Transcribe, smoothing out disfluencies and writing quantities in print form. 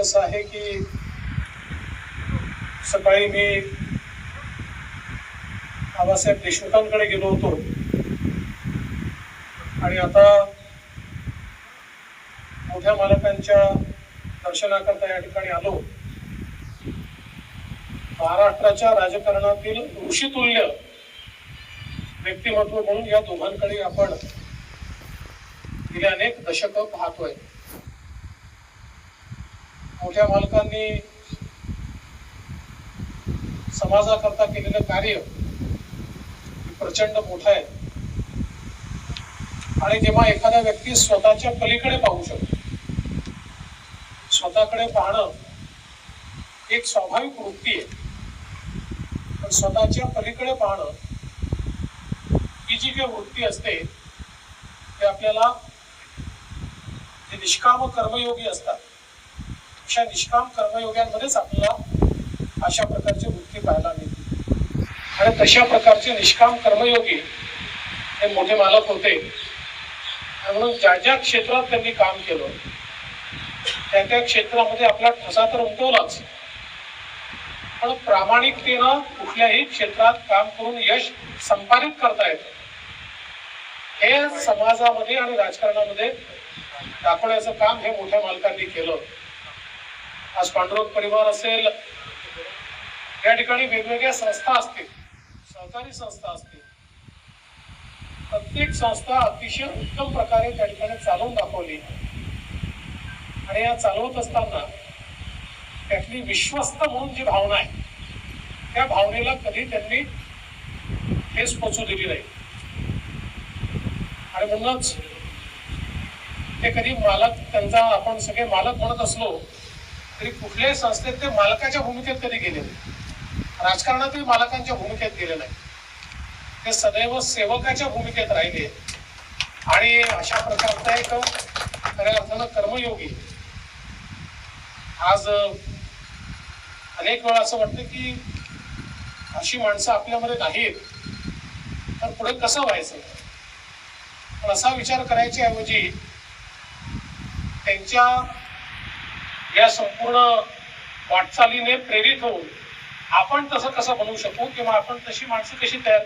असं आहे की सकाळी मी आबासाहेब देशमुखांकडे गेलो होतो आणि आता मोठ्या मालकांच्या दर्शनाकरता या ठिकाणी आलो. महाराष्ट्राच्या राजकारणातील ऋषितुल्य व्यक्तिमत्व म्हणून या दोघांकडे आपण गेले अनेक दशक पाहतोय. मोठ्या मालकांनी समाजाकरता केलेलं कार्य प्रचंड मोठं आहे आणि जेव्हा एखादा व्यक्ती स्वतःच्या पलीकडे पाहू शकतो, स्वतःकडे पाहणं एक स्वाभाविक वृत्ती आहे, पण स्वतःच्या पलीकडे पाहणं ही जी काही वृत्ती असते ते आपल्याला जे निष्काम कर्मयोगी असतात अशा निष्काम कर्मयोग्यांमध्येच आपल्याला अशा प्रकारची वृत्ती पाहायला मिळते. आणि तशा प्रकारचे निष्काम कर्मयोगी हे मोठे मालक होते. म्हणून ज्या ज्या क्षेत्रात त्यांनी काम केलं त्या त्या क्षेत्रामध्ये आपला ठसा तर उमटवलाच, पण प्रामाणिकतेनं कुठल्याही क्षेत्रात काम करून यश संपादित करता येतं हे समाजामध्ये आणि राजकारणामध्ये दाखवण्याचं काम हे मोठ्या मालकांनी केलं. आज पांडुरंग परिवार असेल, या ठिकाणी वेगवेगळ्या संस्था असतील, सहकारी संस्था असतील, प्रत्येक संस्था अतिशय उत्तम प्रकारे त्या ठिकाणी चालवून दाखवली आणि या चालवत असताना त्यातली विश्वस्त म्हणून जी भावना आहे त्या भावनेला कधी त्यांनी ठेस पोचू दिली नाही. आणि म्हणूनच ते कधी मालक, त्यांचा आपण सगळे मालक म्हणत असलो तरी कुठल्याही संस्थेत ते मालकाच्या भूमिकेत कधी गेले नाही, राजकारणातही मालकांच्या भूमिकेत गेले नाही, ते सदैव सेवकाच्या भूमिकेत राहिले. आणि अशा प्रकारचा एक खऱ्या अर्थानं कर्मयोगी आज अनेक वेळा असं वाटतं की अशी माणसं आपल्यामध्ये नाहीत तर पुढे कसं व्हायचं. पण असा विचार करायच्या ऐवजी त्यांच्या या संपूर्ण वाटचालीने प्रेरित होऊन आपण तसं कसं बनवू शकू किंवा आपण तशी माणसं कशी तयार